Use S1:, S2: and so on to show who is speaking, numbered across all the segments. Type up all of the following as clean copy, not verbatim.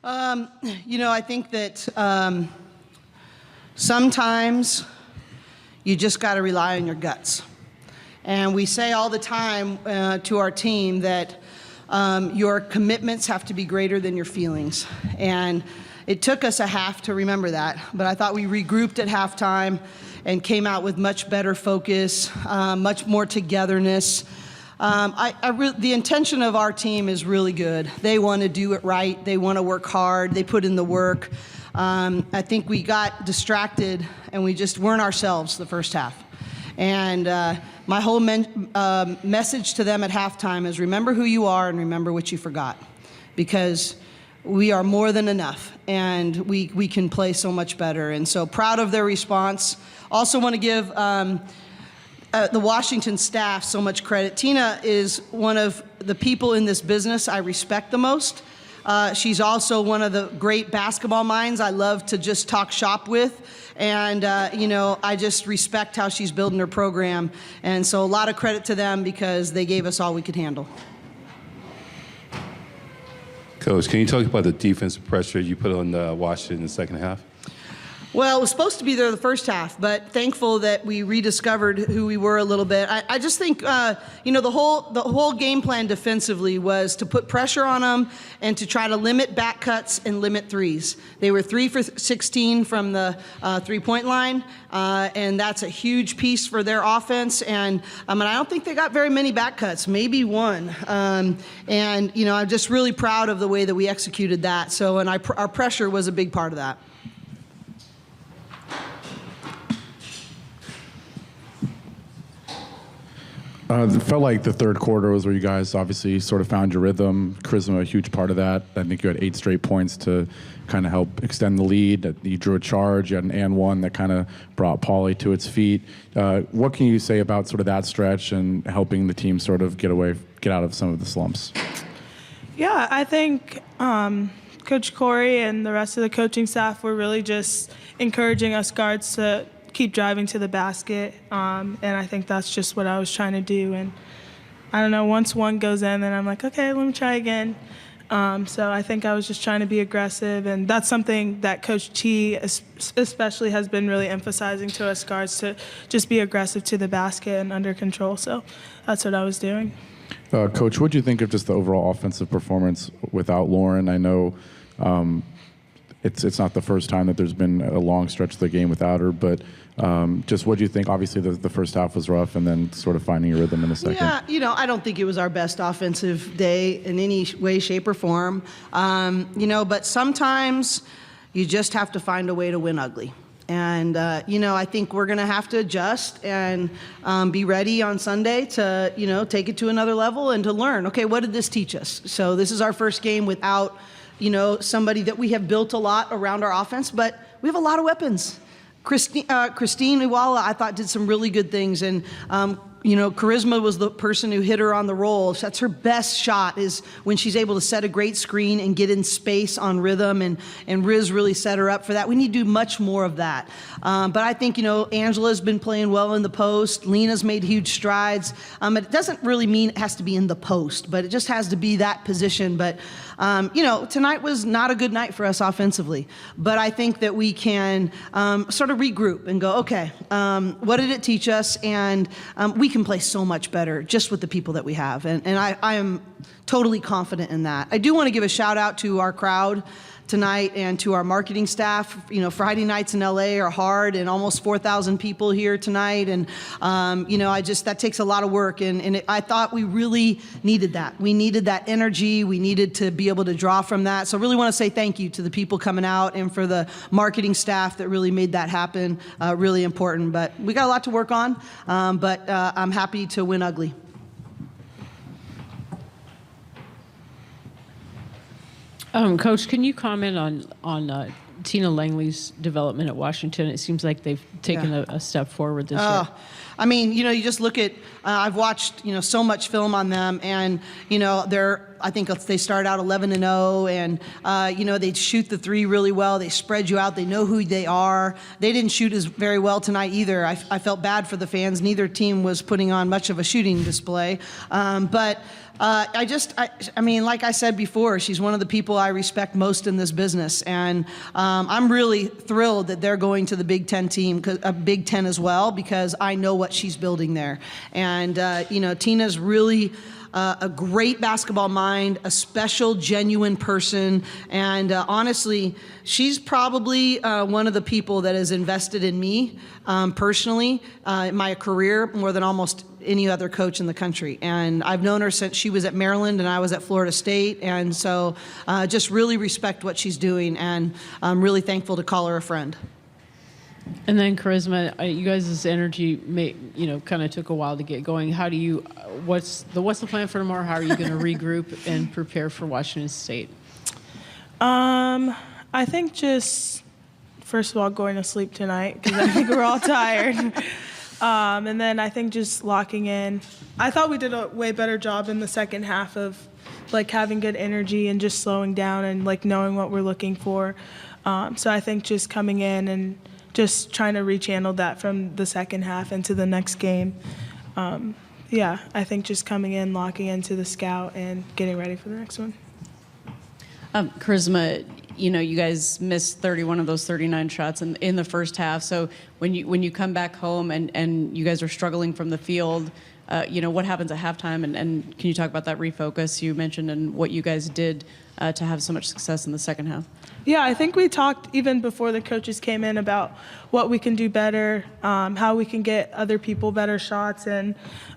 S1: I think that sometimes you just got to rely on your guts. And we say all the time to our team that your commitments have to be greater than your feelings. And it took us a half to remember that, but I thought we regrouped at halftime and came out with much better focus, much more togetherness. The intention of our team is really good. They want to do it right. They want to work hard. They put in the work. I think we got distracted and we just weren't ourselves the first half. And my whole message to them at halftime is remember who you are and remember what you forgot. Because we are more than enough, and we can play so much better. And so proud of their response. Also want to give the Washington staff so much credit. Tina is one of the people in this business I respect the most. She's also one of the great basketball minds I love to just talk shop with. And, I just respect how she's building her program. And so a lot of credit to them because they gave us all we could handle.
S2: Coach, can you talk about the defensive pressure you put on Washington in the second half?
S1: Well, it was supposed to be there the first half, but thankful that we rediscovered who we were a little bit. I just think, the whole game plan defensively was to put pressure on them and to try to limit back cuts and limit threes. They were 3 for 16 from the three-point line, and that's a huge piece for their offense. And I don't think they got very many back cuts, maybe one. I'm just really proud of the way that we executed that. So, and our pressure was a big part of that.
S3: It felt like the third quarter was where you guys obviously sort of found your rhythm. Charisma, a huge part of that. I think you had 8 straight points to kind of help extend the lead. You drew a charge. You had an and one that kind of brought Pauly to its feet. What can you say about sort of that stretch and helping the team sort of get out of some of the slumps?
S4: Yeah, I think Coach Corey and the rest of the coaching staff were really just encouraging us guards to keep driving to the basket, and I think that's just what I was trying to do. And I don't know, once one goes in, then I'm like, okay, let me try again. So I think I was just trying to be aggressive, and that's something that Coach T especially has been really emphasizing to us guards, to just be aggressive to the basket and under control. So that's what I was doing.
S3: Coach, what do you think of just the overall offensive performance without Lauren? I know it's not the first time that there's been a long stretch of the game without her, but just what do you think? Obviously, the first half was rough, and then sort of finding your rhythm in the second.
S1: Yeah, I don't think it was our best offensive day in any way, shape, or form. But sometimes you just have to find a way to win ugly. And, I think we're going to have to adjust and be ready on Sunday to, take it to another level and to learn, okay, what did this teach us? So this is our first game without, somebody that we have built a lot around our offense, but we have a lot of weapons. Christine Iwala, I thought, did some really good things. And, Charisma was the person who hit her on the roll. That's her best shot, is when she's able to set a great screen and get in space on rhythm, and Riz really set her up for that. We need to do much more of that. But I think, Angela's been playing well in the post. Lena's made huge strides. It doesn't really mean it has to be in the post, but it just has to be that position. But, tonight was not a good night for us offensively. But I think that we can sort of regroup and go, okay, what did it teach us? And we can play so much better just with the people that we have. And I am totally confident in that. I do want to give a shout out to our crowd tonight and to our marketing staff. Friday nights in LA are hard, and almost 4,000 people here tonight. And, that takes a lot of work. And I thought we really needed that. We needed that energy. We needed to be able to draw from that. So I really want to say thank you to the people coming out and for the marketing staff that really made that happen. Really important. But we got a lot to work on. But I'm happy to win ugly.
S5: Coach, can you comment on Tina Langley's development at Washington? It seems like they've taken a step forward this year.
S1: You just look at, I've watched, so much film on them, and, I think they start out 11-0, and, they shoot the three really well. They spread you out. They know who they are. They didn't shoot as very well tonight either. I felt bad for the fans. Neither team was putting on much of a shooting display. But I mean, like I said before, she's one of the people I respect most in this business, and I'm really thrilled that they're going to the Big Ten team, Big Ten as well, because I know what she's building there. And Tina's really a great basketball mind, a special, genuine person, and honestly, she's probably one of the people that has invested in me personally in my career more than almost any other coach in the country. And I've known her since she was at Maryland and I was at Florida State, and so just really respect what she's doing, and I'm really thankful to call her a friend.
S5: And then Charisma, you guys' energy kind of took a while to get going. How do you, what's the plan for tomorrow? How are you going to regroup and prepare for Washington State?
S4: I think just, first of all, going to sleep tonight, because I think we're all tired. And then I think just locking in. I thought we did a way better job in the second half of like having good energy and just slowing down and like knowing what we're looking for. So I think just coming in and just trying to rechannel that from the second half into the next game. I think just coming in, locking into the scout, and getting ready for the next one.
S6: Charisma, you guys missed 31 of those 39 shots in the first half. So when you come back home and you guys are struggling from the field, what happens at halftime? And can you talk about that refocus you mentioned and what you guys did to have so much success in the second half?
S4: Yeah, I think we talked even before the coaches came in about what we can do better, how we can get other people better shots, and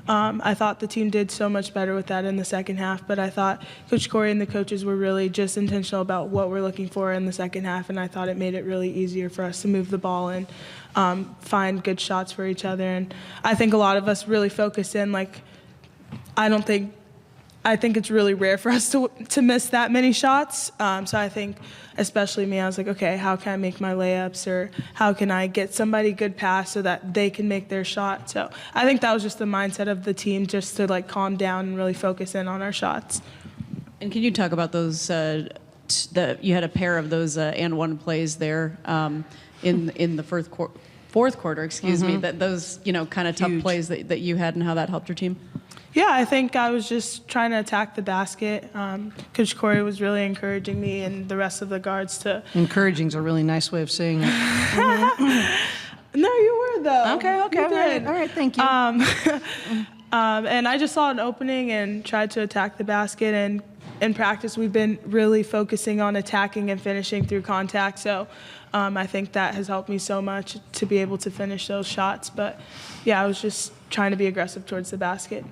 S4: I thought the team did so much better with that in the second half. But I thought Coach Corey and the coaches were really just intentional about what we're looking for in the second half, and I thought it made it really easier for us to move the ball and find good shots for each other. And I think a lot of us really focused in, like, I think it's really rare for us to miss that many shots. So I think, especially me, I was like, okay, how can I make my layups, or how can I get somebody good pass so that they can make their shot? So I think that was just the mindset of the team, just to like calm down and really focus in on our shots.
S6: And can you talk about those? You had a pair of those and one plays there in the fourth quarter. Excuse me. That those kind of tough plays that you had, and how that helped your team.
S4: Yeah, I think I was just trying to attack the basket. Coach Corey was really encouraging me and the rest of the guards to.
S1: Encouraging is a really nice way of saying it.
S4: No, you were though.
S1: Okay,
S4: You did.
S1: all right, thank you.
S4: And I just saw an opening and tried to attack the basket. And in practice, we've been really focusing on attacking and finishing through contact. So I think that has helped me so much to be able to finish those shots. But yeah, I was just trying to be aggressive towards the basket.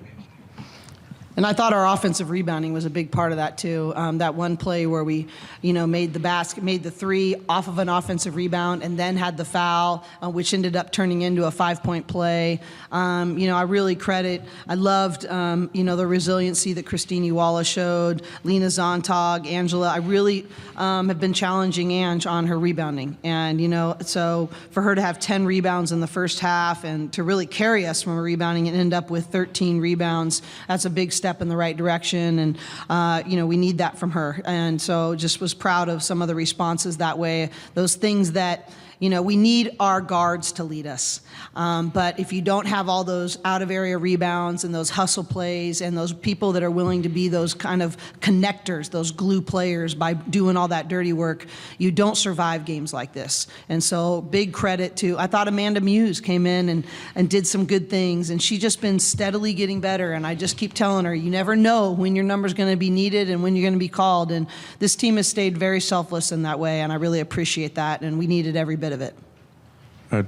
S1: And I thought our offensive rebounding was a big part of that too. That one play where we, made the three off of an offensive rebound, and then had the foul, which ended up turning into a 5-point play. I really I loved, the resiliency that Christine Wallace showed, Lena Zontag, Angela. I really have been challenging Ange on her rebounding. And, so for her to have 10 rebounds in the first half and to really carry us from rebounding and end up with 13 rebounds, that's a big step in the right direction, and we need that from her. And so just was proud of some of the responses that way, those things that we need our guards to lead us. But if you don't have all those out-of-area rebounds and those hustle plays and those people that are willing to be those kind of connectors, those glue players by doing all that dirty work, you don't survive games like this. And so big credit to, I thought Amanda Muse came in and did some good things, and she's just been steadily getting better. And I just keep telling her, you never know when your number's going to be needed and when you're going to be called. And this team has stayed very selfless in that way, and I really appreciate that, and we needed every bit of it.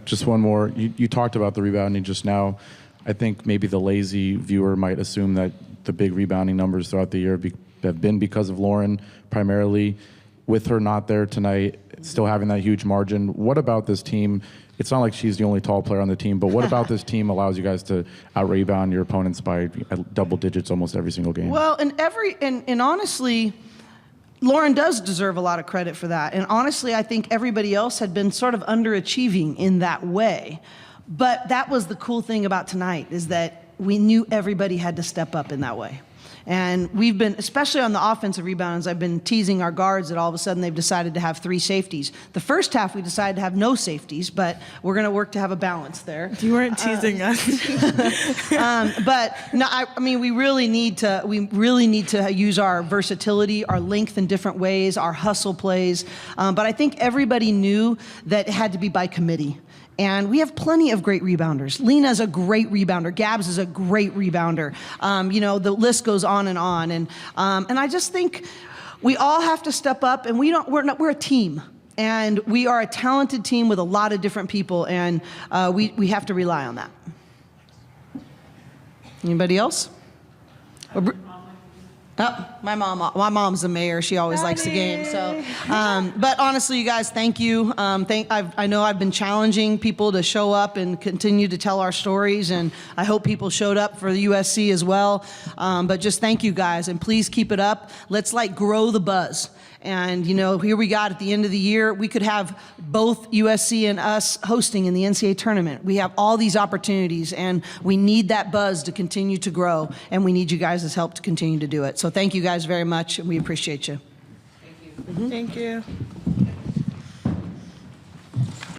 S3: Just one more. You talked about the rebounding just now. I think maybe the lazy viewer might assume that the big rebounding numbers throughout the year have been because of Lauren primarily. With her not there tonight, still having that huge margin, what about this team? It's not like she's the only tall player on the team, but what about this team allows you guys to out-rebound your opponents by double digits almost every single game?
S1: Well, and honestly, Lauren does deserve a lot of credit for that. And honestly, I think everybody else had been sort of underachieving in that way. But that was the cool thing about tonight, is that we knew everybody had to step up in that way. And we've been, especially on the offensive rebounds, I've been teasing our guards that all of a sudden they've decided to have 3 safeties. The first half we decided to have no safeties, but we're going to work to have a balance there.
S4: You weren't teasing us.
S1: But no, I mean, we really need to use our versatility, our length in different ways, our hustle plays. But I think everybody knew that it had to be by committee. And we have plenty of great rebounders. Lena's a great rebounder. Gabs is a great rebounder. You know, the list goes on. And I just think we all have to step up, and we're a team. And we are a talented team with a lot of different people, and we have to rely on that. Anybody else? Oh, my mom's the mayor. She always likes the game. So, but honestly, you guys, thank you. I know I've been challenging people to show up and continue to tell our stories, and I hope people showed up for the USC as well. But just thank you guys, and please keep it up. Let's grow the buzz. And, you know, here we got at the end of the year, we could have both USC and us hosting in the NCAA tournament. We have all these opportunities, and we need that buzz to continue to grow, and we need you guys' help to continue to do it. So thank you guys very much, and we appreciate you.
S4: Thank you.